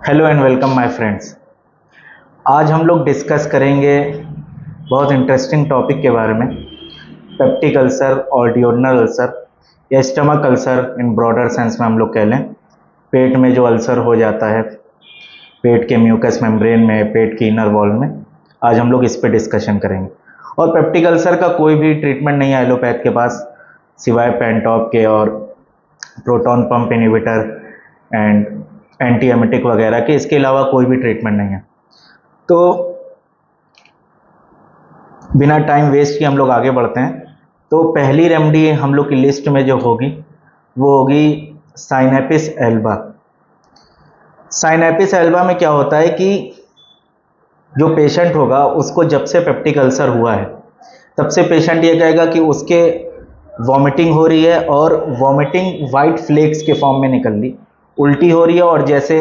Hello and welcome my friends. आज हम लोग डिस्कस करेंगे बहुत इंटरेस्टिंग टॉपिक के बारे में, पेप्टिक अल्सर और डिओडनल अल्सर या stomach ulcer in broader sense में हम लोग कह लें। पेट में जो अल्सर हो जाता है, पेट के म्यूकस मेम्ब्रेन में, पेट की इनर वॉल में, आज हम लोग इस पे डिस्कशन करेंगे। और पेप्टिक अल्सर का कोई भी ट्रीटमेंट नहीं है एलोपैथ के पास, सिवाय पेंटॉप के और proton pump inhibitor and anti emetic वगैरह के। इसके अलावा कोई भी ट्रीटमेंट नहीं है। तो बिना टाइम वेस्ट किए हम लोग आगे बढ़ते हैं। तो पहली रेमेडी हम लोग की लिस्ट में जो होगी वो होगी साइनेपिस एल्बा। साइनेपिस एल्बा में क्या होता है कि जो पेशेंट होगा उसको जब से पेप्टिक अल्सर हुआ है तब से पेशेंट ये कहेगा कि उसके वॉमिटिंग हो रही है और वॉमिटिंग वाइट फ्लेक्स के फॉर्म में निकल रही, उल्टी हो रही है और जैसे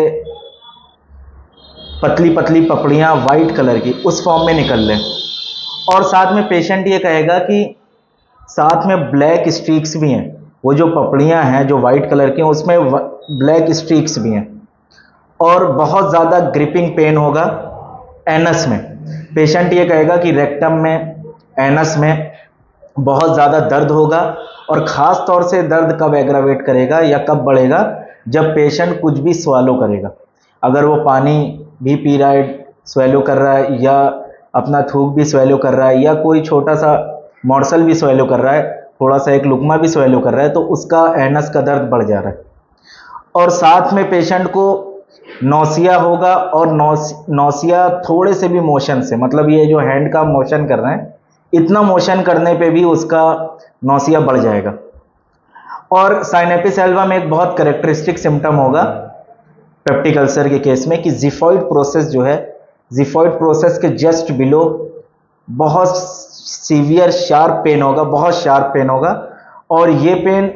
पतली पतली पपड़ियाँ वाइट कलर की उस फॉर्म में निकल रहे। और साथ में पेशेंट ये कहेगा कि साथ में ब्लैक स्ट्रीक्स भी हैं, वो जो पपड़ियाँ हैं जो वाइट कलर की हैं उसमें ब्लैक स्ट्रीक्स भी हैं। और बहुत ज़्यादा ग्रिपिंग पेन होगा एनस में। पेशेंट ये कहेगा कि रेक्टम में, एनस में बहुत ज़्यादा दर्द होगा। और ख़ास तौर से दर्द कब एग्रावेट करेगा या कब बढ़ेगा, जब पेशेंट कुछ भी स्वॉलो करेगा। अगर वो पानी भी पी रहा है, स्वैलो कर रहा है, या अपना थूक भी स्वैलो कर रहा है, या कोई छोटा सा मॉर्सल भी स्वैलो कर रहा है, थोड़ा सा एक लुकमा भी स्वैलो कर रहा है, तो उसका एनस का दर्द बढ़ जा रहा है। और साथ में पेशेंट को नौसिया होगा। और नौसिया थोड़े से भी मोशन से, मतलब ये जो हैंड का मोशन कर रहे हैं, इतना मोशन करने पे भी उसका नौसिया बढ़ जाएगा। और साइनेपिस एल्बा में एक बहुत कैरेक्टरिस्टिक सिम्टम होगा पेप्टिक अल्सर के केस में कि जिफॉइड प्रोसेस जो है, जिफॉइड प्रोसेस के जस्ट बिलो बहुत सीवियर शार्प पेन होगा, बहुत शार्प पेन होगा। और ये पेन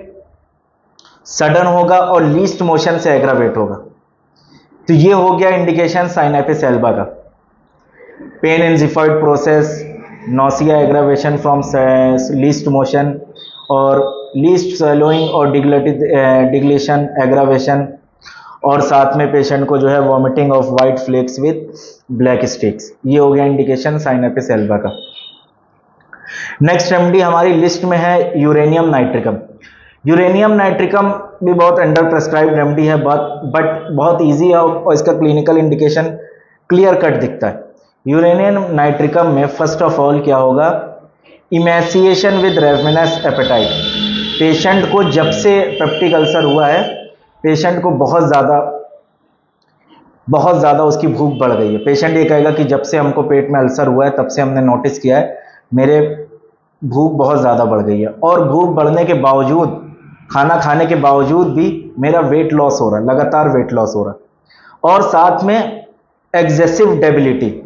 सडन होगा और लीस्ट मोशन से एग्रावेट होगा। तो ये हो गया इंडिकेशन साइनेपिस एल्बा का। Pain in xiphoid process, nausea aggravation from least motion, और लीस्ट स्वेलोइंग और डिग्लेशन एग्रावेशन, और साथ में पेशेंट को जो है vomiting of white flakes with black sticks. ये हो गया इंडिकेशन साइनेपिस एल्बा का। नेक्स्ट रेमेडी हमारी लिस्ट में है यूरेनियम नाइट्रिकम। यूरेनियम नाइट्रिकम भी बहुत अंडर प्रेस्क्राइब्ड रेमेडी है, बट बहुत इजी है और इसका क्लिनिकल इंडिकेशन क्लियर कट दिखता है। यूरेनियम नाइट्रिकम में फर्स्ट ऑफ ऑल क्या होगा, emaciation with ravenous appetite. Patient को जब से पेप्टिक अल्सर हुआ है, पेशेंट को बहुत ज़्यादा उसकी भूख बढ़ गई है। पेशेंट ये कहेगा कि जब से हमको पेट में अल्सर हुआ है तब से हमने नोटिस किया है मेरे भूख बहुत ज़्यादा बढ़ गई है, और भूख बढ़ने के बावजूद, खाना खाने के बावजूद भी मेरा वेट लॉस हो रहा है, लगातार वेट लॉस हो रहा है। और साथ में एग्जेसिव डेबिलिटी,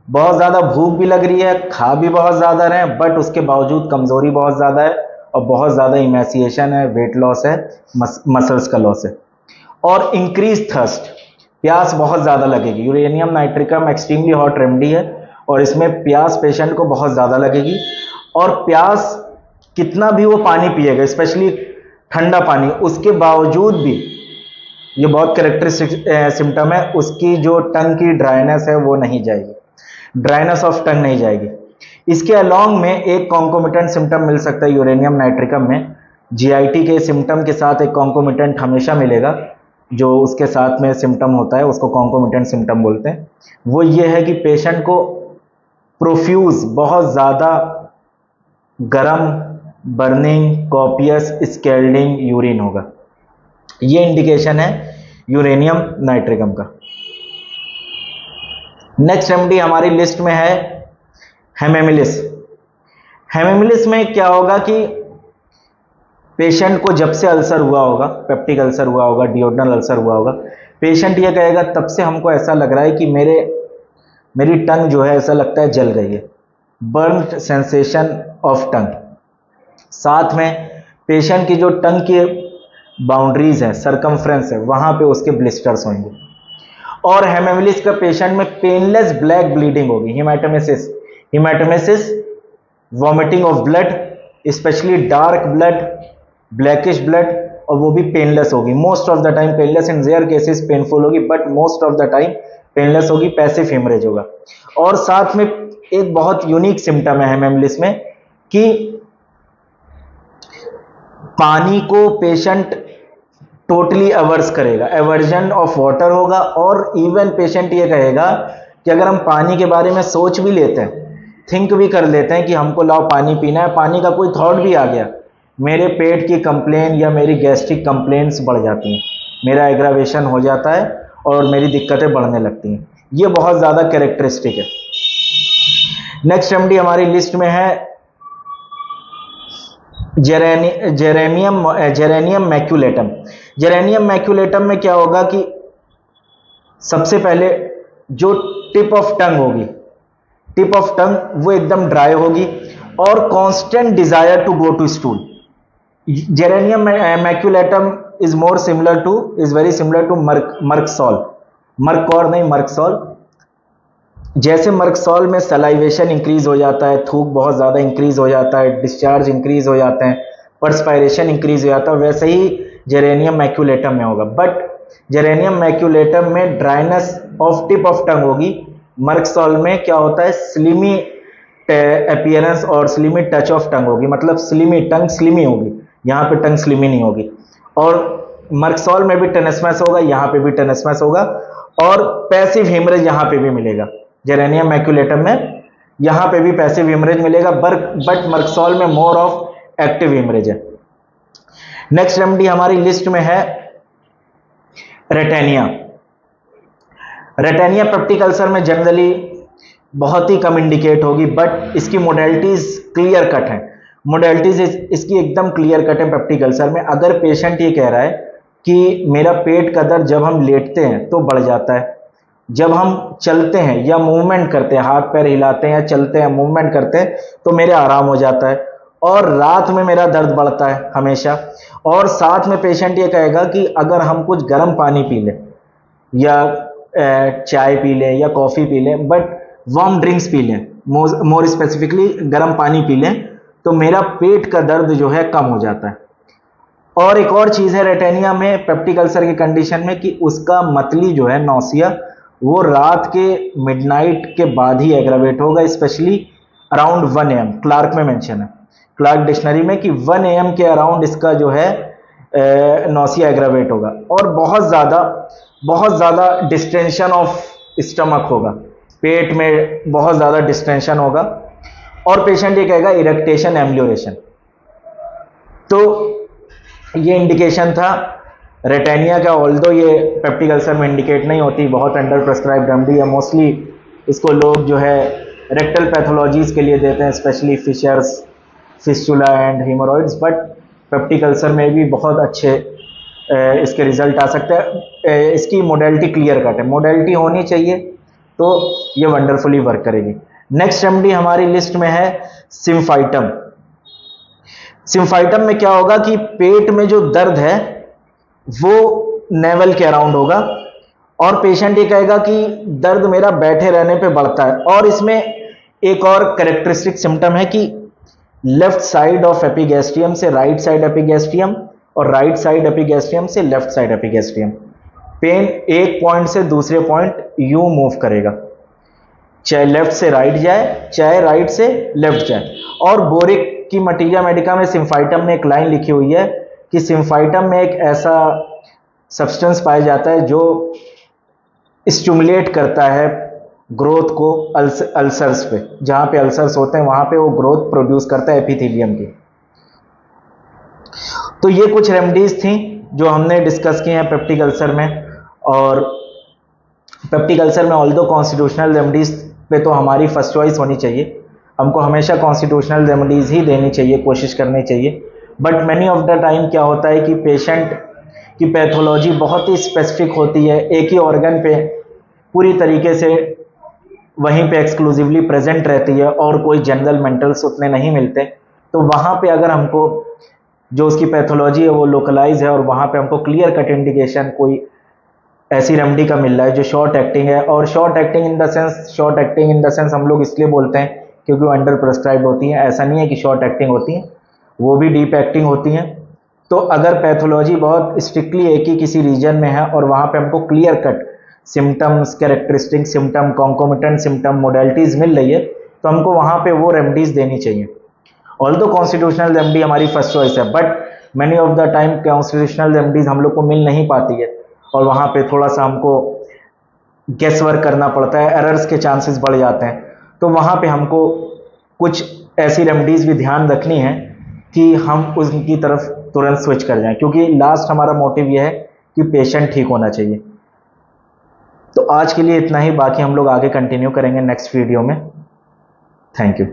बहुत ज़्यादा भूख भी लग रही है, खा भी बहुत ज़्यादा रहे हैं, बट उसके बावजूद कमज़ोरी बहुत ज़्यादा है और बहुत ज़्यादा इमैसिएशन है, वेट लॉस है, मसल्स का लॉस है। और इंक्रीज थर्स्ट, प्यास बहुत ज़्यादा लगेगी। Uranium nitricum extremely hot remedy है और इसमें प्यास पेशेंट को बहुत ज़्यादा लगेगी। और प्यास कितना भी वो पानी पिएगा, स्पेशली ठंडा पानी, उसके बावजूद भी, ये बहुत कैरेक्टरिस्टिक सिम्टम है, उसकी जो टंग की ड्राइनेस है वो नहीं जाएगी, ड्राइनेस ऑफ टंग नहीं जाएगी। इसके अलॉन्ग में एक कॉन्कोमिटेंट सिम्टम मिल सकता है यूरेनियम नाइट्रिकम में। जीआईटी के सिम्टम के साथ एक कॉन्कोमिटेंट हमेशा मिलेगा, जो उसके साथ में सिम्टम होता है उसको कॉन्कोमिटेंट सिम्टम बोलते हैं। वो ये है कि पेशेंट को प्रोफ्यूज, बहुत ज़्यादा गरम, बर्निंग, कॉपियस स्केल्डिंग यूरिन होगा। ये इंडिकेशन है यूरेनियम नाइट्रिकम का। नेक्स्ट रेमेडी हमारी लिस्ट में है हेमेमिलिस। हेमेमिलिस में क्या होगा कि पेशेंट को जब से अल्सर हुआ होगा, पेप्टिक अल्सर हुआ होगा, डिओडनल अल्सर हुआ होगा, पेशेंट ये कहेगा तब से हमको ऐसा लग रहा है कि मेरी टंग जो है ऐसा लगता है जल गई है, बर्न सेंसेशन ऑफ टंग। साथ में पेशेंट की जो टंग की बाउंड्रीज है, सरकमफ्रेंस है, वहां पे उसके ब्लिस्टर्स होंगे। और हेमेमिलिस का पेशेंट में पेनलेस ब्लैक ब्लीडिंग होगी, haematemesis, vomiting of blood, specially dark blood, blackish blood, और वो भी पेनलेस होगी, most of the time painless, in rare cases painful होगी but most of the time painless होगी, पैसिव हेमरेज होगा। और साथ में एक बहुत यूनिक सिम्टम है हेमेम्लिस में कि पानी को पेशेंट टोटली अवर्स करेगा, एवर्जन ऑफ वाटर होगा, और इवन पेशेंट ये कहेगा कि अगर हम पानी के बारे में सोच भी लेते हैं, थिंक भी कर लेते हैं कि हमको लाओ पानी पीना है, पानी का कोई थॉट भी आ गया, मेरे पेट की कंप्लेन या मेरी गैस्ट्रिक कंप्लेन्स बढ़ जाती हैं, मेरा एग्रावेशन हो जाता है और मेरी दिक्कतें बढ़ने लगती हैं। ये बहुत ज़्यादा कैरेक्टरिस्टिक है। नेक्स्ट रेमेडी हमारी लिस्ट में है जेरेनियम मैक्यूलेटम। जेरेनियम मैक्यूलेटम में क्या होगा कि सबसे पहले जो टिप ऑफ टंग होगी, टिप ऑफ टंग वो एकदम ड्राई होगी और constant desire to go to stool. Geranium maculatum is very similar to merc sol, merc cor नहीं मर्कसॉल। जैसे मर्कसॉल में सलाइवेशन इंक्रीज हो जाता है, थूक बहुत ज़्यादा इंक्रीज हो जाता है, डिस्चार्ज इंक्रीज हो जाते हैं, पर्सपायरेशन इंक्रीज हो जाता है, वैसे ही जेरेनियम मैक्यूलेटम में होगा। बट जेरेनियम मैक्यूलेटम में dryness of tip of tongue होगी, मर्कसॉल में क्या होता है स्लिमी अपीयरेंस और स्लिमी टच ऑफ टंग होगी, मतलब स्लिमी टंग स्लिमी होगी, यहाँ पे टंग स्लिमी नहीं होगी। और मर्कसॉल में भी टेनेस्मस होगा, यहाँ पे भी टेनेस्मस होगा, और पैसिव हेमरेज यहाँ पे भी मिलेगा। जेरेनियम मैक्यूलेटम में यहाँ पे भी पैसिव हेमरेज मिलेगा, बट मर्कसॉल में मोर ऑफ एक्टिव हेमरेज है। नेक्स्ट रेमेडी हमारी लिस्ट में है रेटेनिया। रेटेनिया पेप्टिक अल्सर में जनरली बहुत ही कम इंडिकेट होगी, बट इसकी मोडेलिटीज क्लियर कट है, मोडेलिटीज इसकी एकदम क्लियर कट है। पेप्टिक अल्सर में अगर पेशेंट ये कह रहा है कि मेरा पेट का दर्द जब हम लेटते हैं तो बढ़ जाता है, जब हम चलते हैं या मूवमेंट करते हैं, हाथ पैर हिलाते हैं या चलते हैं मूवमेंट करते हैं तो मेरे आराम हो जाता है, और रात में मेरा दर्द बढ़ता है हमेशा। और साथ में पेशेंट ये कहेगा कि अगर हम कुछ गर्म पानी पी लें या चाय पी लें या कॉफ़ी पी लें, बट वार्म ड्रिंक्स पी लें, मोर स्पेसिफिकली गर्म पानी पी लें, तो मेरा पेट का दर्द जो है कम हो जाता है। और एक और चीज़ है रेटेनिया में पेप्टिक अल्सर की कंडीशन में कि उसका मतली जो है नौसिया वो रात के मिडनाइट के बाद ही एग्रावेट होगा, स्पेशली अराउंड 1 AM। क्लार्क में मेंशन है, क्लार्क डिक्शनरी में, कि 1 AM के अराउंड इसका जो है नौसिया एग्रावेट होगा, और बहुत ज़्यादा डिस्टेंशन ऑफ स्टमक होगा, पेट में बहुत ज़्यादा डिस्टेंशन होगा, और पेशेंट ये कहेगा इरेक्टेशन एम्ब्ल्योरेशन। तो ये इंडिकेशन था रेटेनिया का, ऑल्दो ये पेप्टिक अल्सर में इंडिकेट नहीं होती, बहुत अंडर प्रेस्क्राइब्ड रेमेडी है। मोस्टली इसको लोग जो है रेक्टल पैथोलॉजीज के लिए देते हैं, specially fissures, fistula and haemorrhoids, but peptic ulcer में भी बहुत अच्छे इसके रिजल्ट आ सकते हैं। इसकी मोडेलिटी क्लियर कट है, मोडेलिटी होनी चाहिए तो ये वंडरफुली वर्क करेगी। नेक्स्ट रेमेडी हमारी लिस्ट में है सिम्फाइटम। सिम्फाइटम में क्या होगा कि पेट में जो दर्द है वो नेवल के अराउंड होगा, और पेशेंट ये कहेगा कि दर्द मेरा बैठे रहने पे बढ़ता है। और इसमें एक और कैरेक्टरिस्टिक सिम्टम है कि लेफ्ट साइड ऑफ एपिगैस्ट्रियम से राइट साइड एपिगैस्ट्रियम और राइट साइड एपिगैस्ट्रियम से लेफ्ट साइड एपिगैस्ट्रियम, पेन एक पॉइंट से दूसरे पॉइंट यूं मूव करेगा, चाहे लेफ्ट से राइट जाए चाहे राइट से लेफ्ट जाए। और बोरिक की मटीरिया मेडिका में सिम्फाइटम में एक लाइन लिखी हुई है कि सिम्फाइटम में एक ऐसा सब्सटेंस पाया जाता है जो स्टिमुलेट करता है ग्रोथ को अल्सर्स पे, जहां पे अल्सर्स होते हैं वहां पे वो ग्रोथ प्रोड्यूस करता है एपिथेलियम की। तो ये कुछ रेमेडीज थी जो हमने डिस्कस की हैं पेप्टिक अल्सर में। और पेप्टिक अल्सर में ऑल्दो कॉन्स्टिट्यूशनल रेमेडीज पे तो हमारी फर्स्ट चॉइस होनी चाहिए, हमको हमेशा कॉन्स्टिट्यूशनल रेमेडीज ही देनी चाहिए, कोशिश करनी चाहिए। But many of the time क्या होता है कि पेशेंट की पैथोलॉजी बहुत ही स्पेसिफिक होती है, एक ही ऑर्गन पे पूरी तरीके से वहीं पे एक्सक्लूसिवली प्रेजेंट रहती है और कोई जनरल मेंटल्स उतने नहीं मिलते। तो वहाँ पे अगर हमको जो उसकी पैथोलॉजी है वो लोकलाइज है और वहाँ पे हमको क्लियर कट इंडिकेशन कोई ऐसी रेमेडी का मिल रहा है जो शॉर्ट एक्टिंग है, और short acting in the sense हम लोग इसलिए बोलते हैं क्योंकि वो अंडर प्रेस्क्राइब्ड होती हैं। ऐसा नहीं है कि शॉर्ट एक्टिंग होती हैं, वो भी डीप एक्टिंग होती हैं, तो अगर पैथोलॉजी बहुत स्ट्रिक्टली एक ही किसी रीजन में है और वहाँ पे हमको clear cut symptoms, characteristic symptom, concomitant symptom, modalities मिल रही है, तो हमको वहाँ पे वो रेमडीज देनी चाहिए। ऑल्दो कॉन्स्टिट्यूशनल रेमडी हमारी फर्स्ट चॉइस है, but many of the time constitutional remedies हम लोग को मिल नहीं पाती है और वहाँ पे थोड़ा सा हमको गेस वर्क करना पड़ता है, एरर्स के चांसेस बढ़ जाते हैं। तो वहाँ पे हमको कुछ ऐसी रेमडीज भी ध्यान रखनी है कि हम उनकी तरफ तुरंत स्विच कर जाएं, क्योंकि लास्ट हमारा मोटिव यह है कि पेशेंट ठीक होना चाहिए। तो आज के लिए इतना ही, बाकी हम लोग आगे कंटिन्यू करेंगे नेक्स्ट वीडियो में। Thank you.